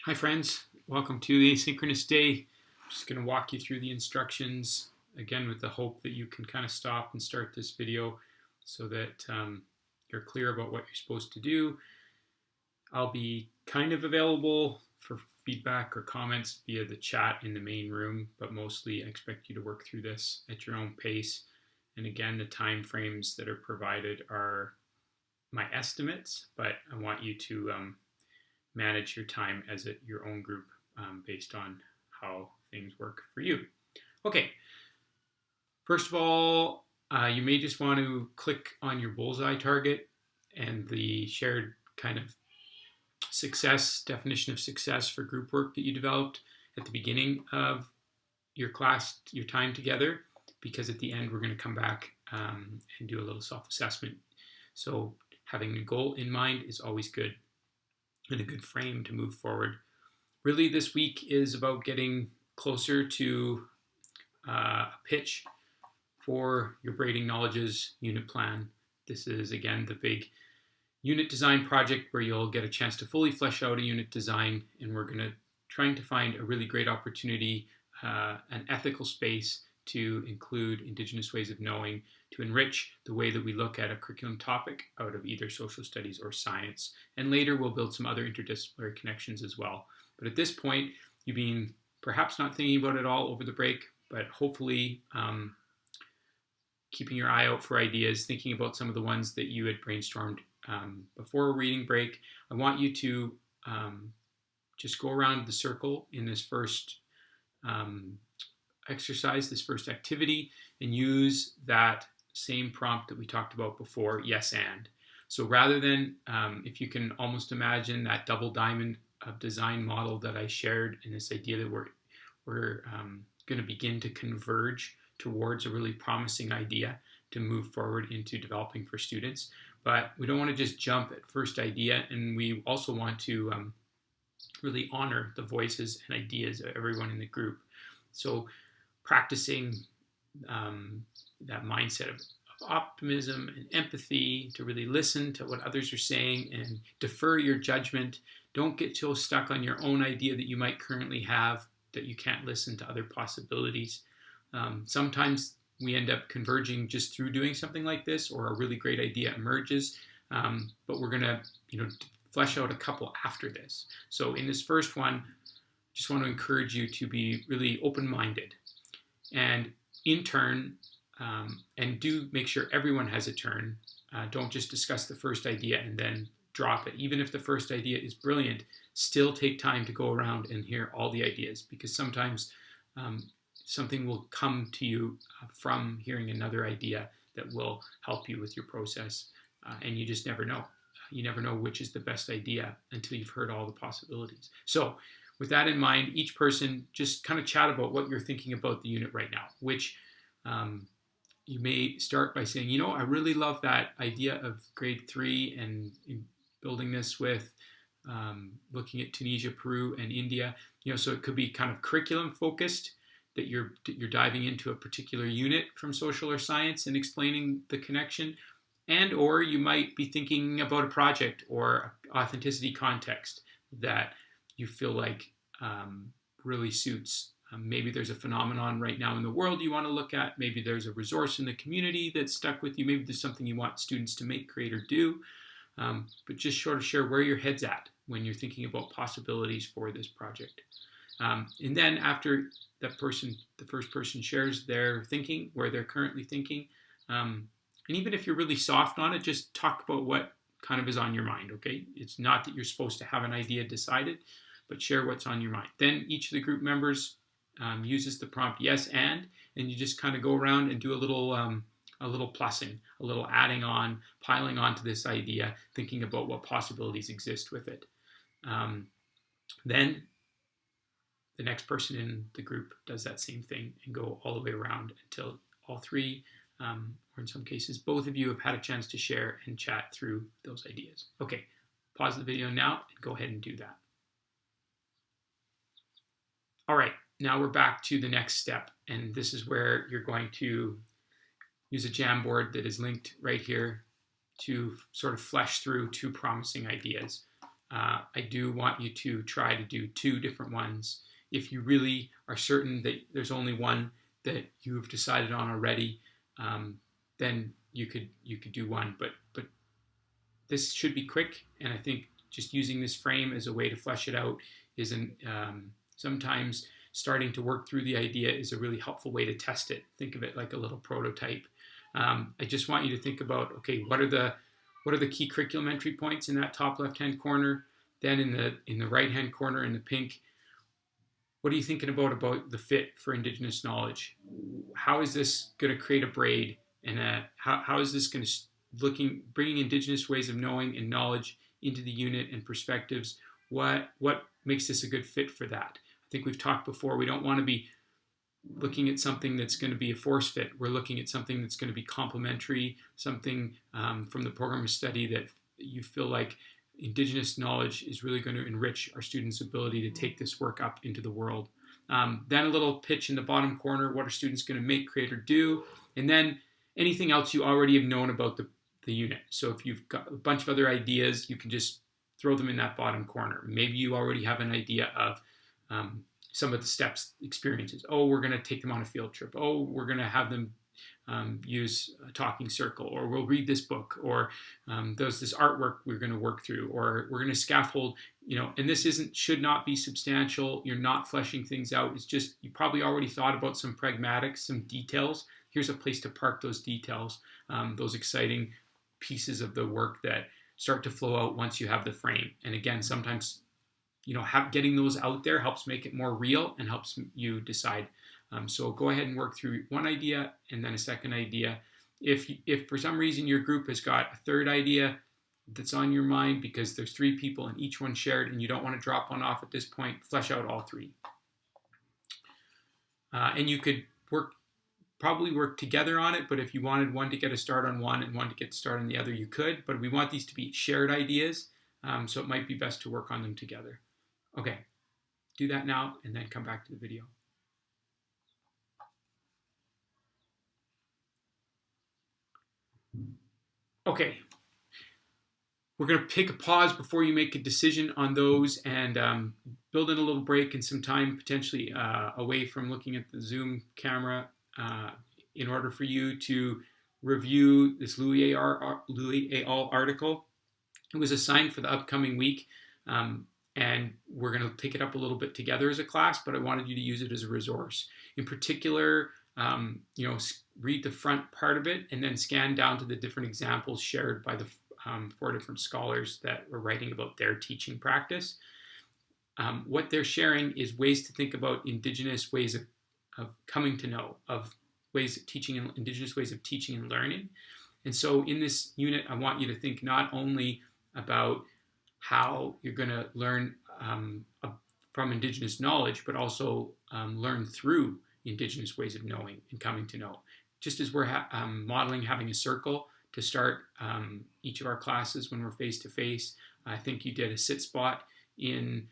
Hi friends, welcome to the Asynchronous Day. I'm just going to walk you through the instructions, again with the hope that you can kind of stop and start this video so that you're clear about what you're supposed to do. I'll be kind of available for feedback or comments via the chat in the main room, but mostly I expect you to work through this at your own pace. And again, the time frames that are provided are my estimates, but I want you to manage your time as your own group based on how things work for you. Okay, first of all, you may just want to click on your bullseye target and the shared kind of definition of success for group work that you developed at the beginning of your class, your time together, because at the end we're going to come back and do a little self-assessment. So having a goal in mind is always good and a good frame to move forward. Really, this week is about getting closer to a pitch for your Braiding Knowledges unit plan. This is, again, the big unit design project where you'll get a chance to fully flesh out a unit design, and we're trying to find a really great opportunity, an ethical space to include Indigenous ways of knowing, to enrich the way that we look at a curriculum topic out of either social studies or science. And later we'll build some other interdisciplinary connections as well. But at this point, you've been perhaps not thinking about it all over the break, but hopefully keeping your eye out for ideas, thinking about some of the ones that you had brainstormed before a reading break. I want you to just go around the circle in this first exercise, this first activity, and use that same prompt that we talked about before, yes and. So rather than, if you can almost imagine that double diamond of design model that I shared, and this idea that we're going to begin to converge towards a really promising idea to move forward into developing for students. But we don't want to just jump at first idea, and we also want to really honor the voices and ideas of everyone in the group. So practicing that mindset of optimism and empathy, to really listen to what others are saying and defer your judgment. Don't get so stuck on your own idea that you might currently have that you can't listen to other possibilities. Sometimes we end up converging just through doing something like this, or a really great idea emerges, but we're going to flesh out a couple after this. So in this first one, just want to encourage you to be really open-minded, and in turn, and do make sure everyone has a turn. Don't just discuss the first idea and then drop it. Even if the first idea is brilliant, still take time to go around and hear all the ideas, because sometimes something will come to you from hearing another idea that will help you with your process, and you just never know. You never know which is the best idea until you've heard all the possibilities. So with that in mind, each person just kind of chat about what you're thinking about the unit right now, which you may start by saying, I really love that idea of grade 3 and building this with looking at Tunisia, Peru, and India. So it could be kind of curriculum focused, that you're diving into a particular unit from social or science and explaining the connection. And or you might be thinking about a project or authenticity context that you feel like really suits. Maybe there's a phenomenon right now in the world you want to look at. Maybe there's a resource in the community that's stuck with you. Maybe there's something you want students to make, create, or do. But just sort of share where your head's at when you're thinking about possibilities for this project. And then after the first person shares their thinking, where they're currently thinking, and even if you're really soft on it, just talk about what kind of is on your mind, okay? It's not that you're supposed to have an idea decided, but share what's on your mind. Then each of the group members uses the prompt yes and you just kind of go around and do a little plussing, a little adding on, piling onto this idea, thinking about what possibilities exist with it. Then the next person in the group does that same thing and go all the way around until all three, or in some cases, both of you have had a chance to share and chat through those ideas. Okay, pause the video now and go ahead and do that. All right, now we're back to the next step, and this is where you're going to use a Jamboard that is linked right here to sort of flesh through two promising ideas. I do want you to try to do 2 different ones. If you really are certain that there's only one that you've decided on already, then you could do one. But this should be quick, and I think just using this frame as a way to flesh it out is sometimes starting to work through the idea is a really helpful way to test it. Think of it like a little prototype. I just want you to think about, okay, what are the key curriculum entry points in that top left-hand corner? Then in the right-hand corner in the pink, what are you thinking about the fit for Indigenous knowledge? How is this going to create a braid? And how is this going to bringing Indigenous ways of knowing and knowledge into the unit and perspectives? What makes this a good fit for that? I think we've talked before, we don't want to be looking at something that's going to be a force fit. We're looking at something that's going to be complementary, something from the program of study that you feel like Indigenous knowledge is really going to enrich our students' ability to take this work up into the world. Then a little pitch in the bottom corner, what are students going to make, create, or do? And then anything else you already have known about the unit. So if you've got a bunch of other ideas, you can just throw them in that bottom corner. Maybe you already have an idea of some of the steps, experiences. Oh, we're going to take them on a field trip. Oh, we're going to have them use a talking circle, or we'll read this book, or there's this artwork we're going to work through, or we're going to scaffold, and this should not be substantial. You're not fleshing things out. It's just, you probably already thought about some pragmatics, some details. Here's a place to park those details, those exciting pieces of the work that start to flow out once you have the frame. And again, sometimes getting those out there helps make it more real and helps you decide. So go ahead and work through one idea and then a second idea. If for some reason your group has got a third idea that's on your mind because there's 3 people and each one shared and you don't want to drop one off at this point, flesh out all 3. And you could probably work together on it, but if you wanted one to get a start on one and one to get a start on the other, you could, but we want these to be shared ideas, so it might be best to work on them together. Okay, do that now and then come back to the video. Okay, we're going to take a pause before you make a decision on those and build in a little break and some time potentially away from looking at the Zoom camera in order for you to review this Louis et al. Article. It was assigned for the upcoming week, and we're going to pick it up a little bit together as a class, but I wanted you to use it as a resource. In particular, read the front part of it and then scan down to the different examples shared by the 4 different scholars that were writing about their teaching practice. What they're sharing is ways to think about Indigenous ways of coming to know, of ways of teaching and Indigenous ways of teaching and learning. And so in this unit, I want you to think not only about how you're going to learn from Indigenous knowledge, but also learn through Indigenous ways of knowing and coming to know. Just as we're modeling having a circle to start each of our classes when we're face-to-face, I think you did a sit spot in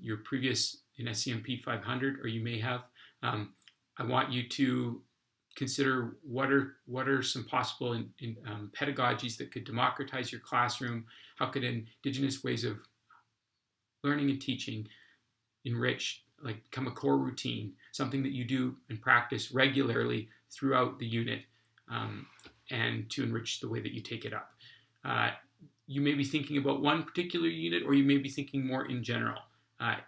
your previous, in SCMP 500, or you may have. I want you to consider what are some possible pedagogies that could democratize your classroom. How could Indigenous ways of learning and teaching enrich, become a core routine, something that you do and practice regularly throughout the unit, and to enrich the way that you take it up. You may be thinking about one particular unit, or you may be thinking more in general.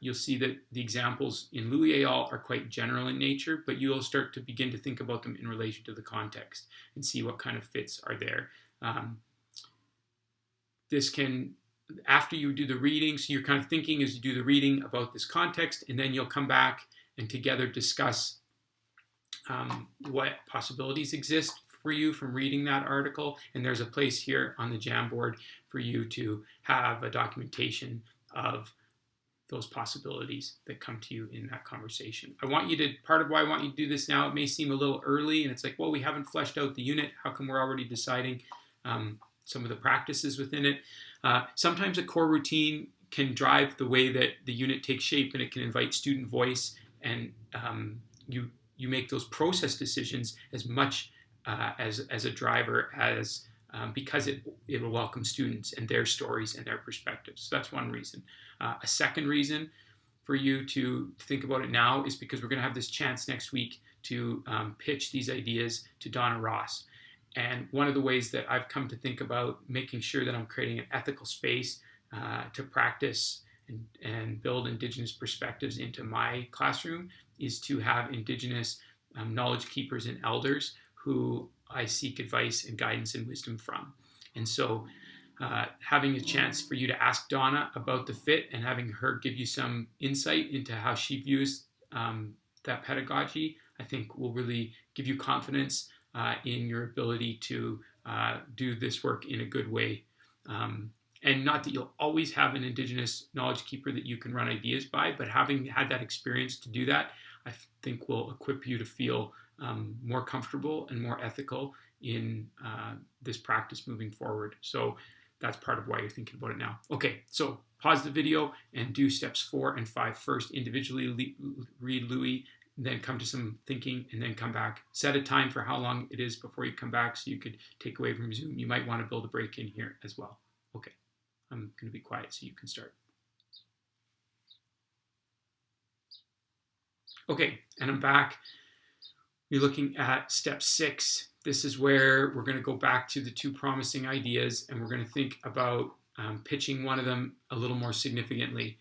You'll see that the examples in Louis et al. Are quite general in nature, but you'll start to begin to think about them in relation to the context and see what kind of fits are there. This can, after you do the reading, so you're kind of thinking as you do the reading about this context, and then you'll come back and together discuss what possibilities exist for you from reading that article. And there's a place here on the Jamboard for you to have a documentation of those possibilities that come to you in that conversation. Part of why I want you to do this now, it may seem a little early, and it's like, well, we haven't fleshed out the unit. How come we're already deciding some of the practices within it? Sometimes a core routine can drive the way that the unit takes shape, and it can invite student voice, and you make those process decisions as much as a driver as because it will welcome students and their stories and their perspectives. So that's one reason. A second reason for you to think about it now is because we're going to have this chance next week to pitch these ideas to Donna Ross. And one of the ways that I've come to think about making sure that I'm creating an ethical space to practice and build Indigenous perspectives into my classroom is to have Indigenous knowledge keepers and elders who I seek advice and guidance and wisdom from. And so having a chance for you to ask Donna about the fit and having her give you some insight into how she views that pedagogy, I think will really give you confidence in your ability to do this work in a good way. And not that you'll always have an Indigenous knowledge keeper that you can run ideas by, but having had that experience to do that, I think will equip you to feel more comfortable and more ethical in this practice moving forward. So that's part of why you're thinking about it now. Okay, so pause the video and do steps 4 and 5 first. Individually read Louis, then come to some thinking, and then come back. Set a time for how long it is before you come back so you could take away from Zoom. You might want to build a break in here as well. Okay, I'm going to be quiet so you can start. Okay, and I'm back. You're looking at step 6. This is where we're going to go back to the 2 promising ideas, and we're going to think about pitching one of them a little more significantly.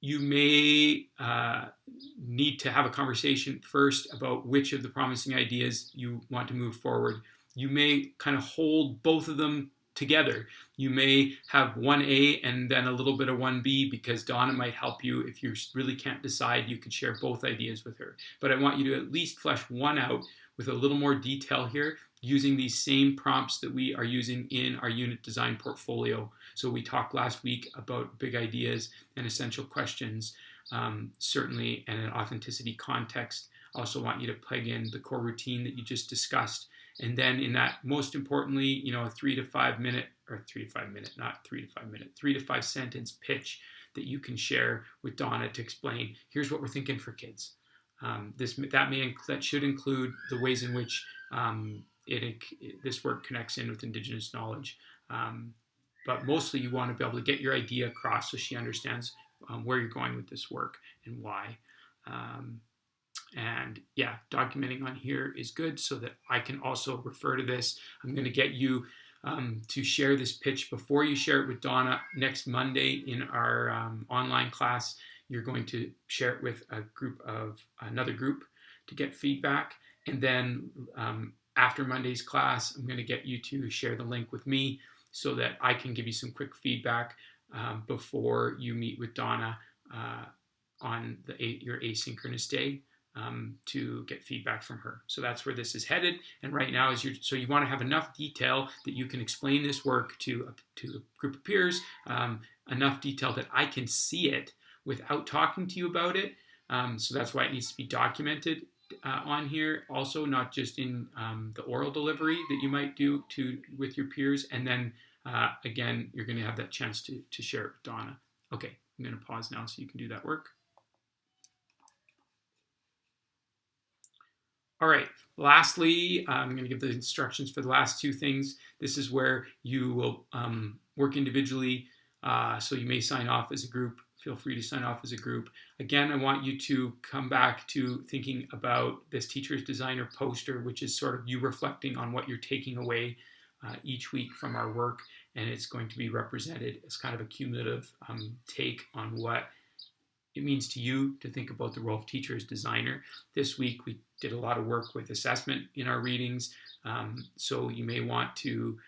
You may need to have a conversation first about which of the promising ideas you want to move forward. You may kind of hold both of them together. You may have 1A and then a little bit of 1B because Donna might help you. If you really can't decide, you can share both ideas with her. But I want you to at least flesh one out with a little more detail here using these same prompts that we are using in our unit design portfolio. So we talked last week about big ideas and essential questions, certainly, and an authenticity context. I also want you to plug in the core routine that you just discussed. And then in that, most importantly, a 3 to 5 minute, or 3 to 5 minute, not 3 to 5 minute, 3 to 5 sentence pitch that you can share with Donna to explain, here's what we're thinking for kids. That should include the ways in which this work connects in with Indigenous knowledge. But mostly you want to be able to get your idea across so she understands where you're going with this work and why. And yeah, documenting on here is good so that I can also refer to this. I'm going to get you to share this pitch before you share it with Donna next Monday in our online class. You're going to share it with another group to get feedback. And then after Monday's class, I'm going to get you to share the link with me so that I can give you some quick feedback before you meet with Donna on your asynchronous day to get feedback from her. So that's where this is headed. And right now, so you want to have enough detail that you can explain this work to a group of peers, enough detail that I can see it without talking to you about it. So that's why it needs to be documented on here, also not just in the oral delivery that you might do with your peers. And then again, you're going to have that chance to share it with Donna. Okay, I'm going to pause now so you can do that work. All right, lastly, I'm going to give the instructions for the last 2 things. This is where you will work individually, so you may sign off as a group. Feel free to sign off as a group. Again, I want you to come back to thinking about this Teacher's Designer poster, which is sort of you reflecting on what you're taking away each week from our work, and it's going to be represented as kind of a cumulative take on what it means to you to think about the role of teacher as designer. This week, we did a lot of work with assessment in our readings, so you may want to,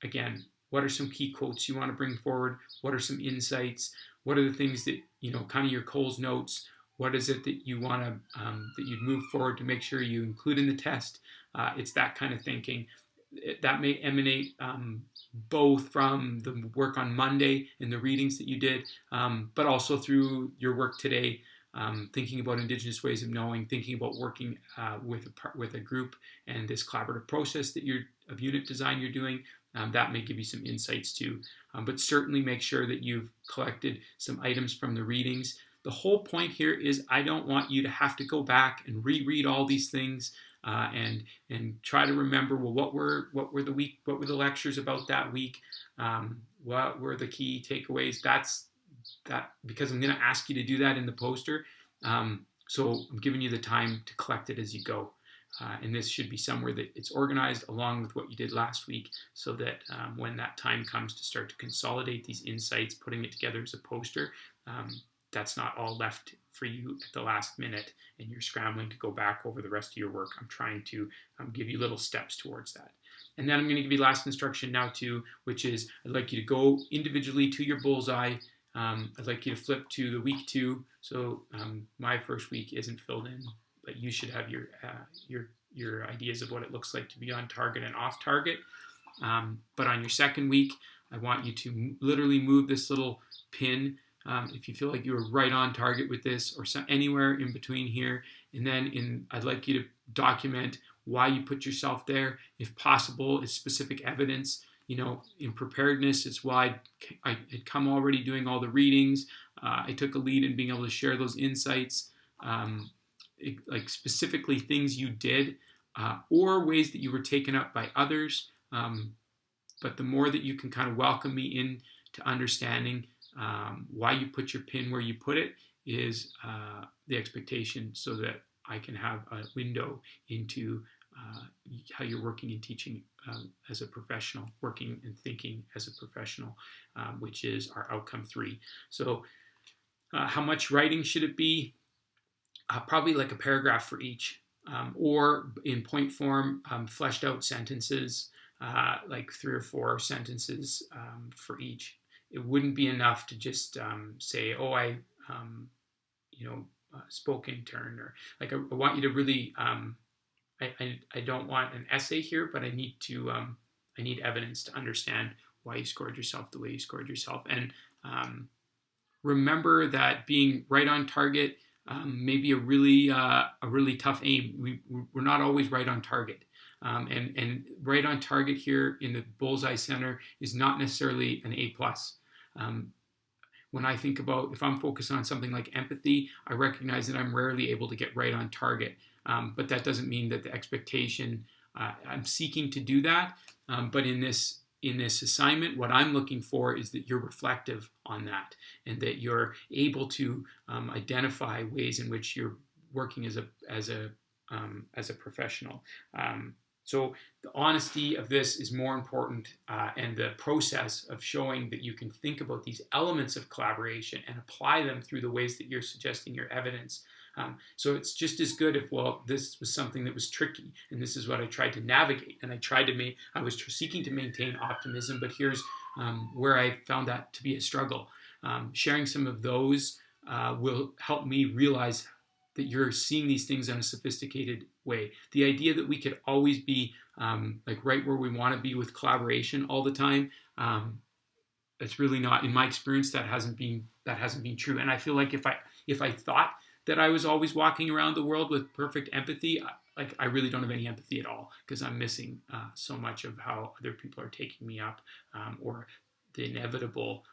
again, what are some key quotes you want to bring forward? What are some insights? What are the things that, kind of your Coles notes? What is it that you want to, that you'd move forward to make sure you include in the test? It's that kind of thinking. That may emanate both from the work on Monday and the readings that you did, but also through your work today, thinking about Indigenous ways of knowing, thinking about working with a group and this collaborative process of unit design you're doing. That may give you some insights too. But certainly make sure that you've collected some items from the readings. The whole point here is I don't want you to have to go back and reread all these things. and try to remember, well, what were the lectures about that week, what were the key takeaways. That's because I'm going to ask you to do that in the poster. So I'm giving you the time to collect it as you go. And this should be somewhere that it's organized along with what you did last week, so that when that time comes to start to consolidate these insights, putting it together as a poster, that's not all left for you at the last minute and you're scrambling to go back over the rest of your work. I'm trying to give you little steps towards that. And then I'm going to give you last instruction now too, which is I'd like you to go individually to your bullseye. I'd like you to flip to the week 2. So my first week isn't filled in, but you should have your ideas of what it looks like to be on target and off target. But on your second week, I want you to literally move this little pin if you feel like you were right on target with this, or anywhere in between here. And then I'd like you to document why you put yourself there. If possible, it's specific evidence. In preparedness, it's why I had come already doing all the readings. I took a lead in being able to share those insights. Like specifically things you did or ways that you were taken up by others. But the more that you can kind of welcome me in to understanding why you put your pin where you put it is the expectation, so that I can have a window into how you're working and teaching as a professional, working and thinking as a professional, which is our outcome 3. So how much writing should it be? Probably like a paragraph for each, or in point form, fleshed out sentences, like 3 or 4 sentences for each. It wouldn't be enough to just say, oh, I spoke in turn, or like I want you to really, I don't want an essay here, but I need evidence to understand why you scored yourself the way you scored yourself. And remember that being right on target may be a really tough aim. We're not always right on target. And right on target here in the bullseye center is not necessarily an A+. When I think about, if I'm focused on something like empathy, I recognize that I'm rarely able to get right on target. But that doesn't mean that the expectation, I'm seeking to do that. But in this assignment, what I'm looking for is that you're reflective on that, and that you're able to identify ways in which you're working as a professional. So the honesty of this is more important, and the process of showing that you can think about these elements of collaboration and apply them through the ways that you're suggesting your evidence. So it's just as good if, well, this was something that was tricky, and this is what I tried to navigate, and I was seeking to maintain optimism, but here's where I found that to be a struggle. Sharing some of those will help me realize that you're seeing these things in a sophisticated way. The idea that we could always be like right where we want to be with collaboration all the time, it's really not, in my experience, that hasn't been true. And I feel like if I thought that I was always walking around the world with perfect empathy, I really don't have any empathy at all, because I'm missing so much of how other people are taking me up, or the inevitable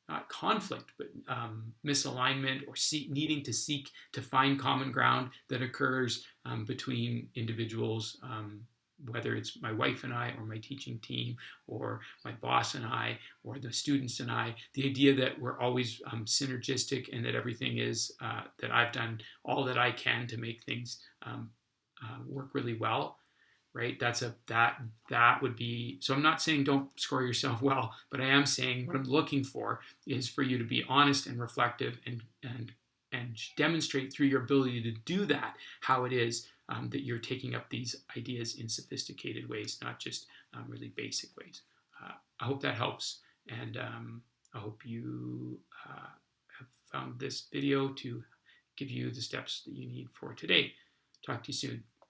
not conflict, but misalignment, or needing to seek to find common ground that occurs between individuals, whether it's my wife and I, or my teaching team, or my boss and I, or the students and I. The idea that we're always synergistic, and that everything is, that I've done all that I can to make things work really well. Right, that would be, so I'm not saying don't score yourself well, but I am saying what I'm looking for is for you to be honest and reflective, and demonstrate through your ability to do that how it is that you're taking up these ideas in sophisticated ways, not just really basic ways. I hope that helps, and I hope you have found this video to give you the steps that you need for today. Talk to you soon.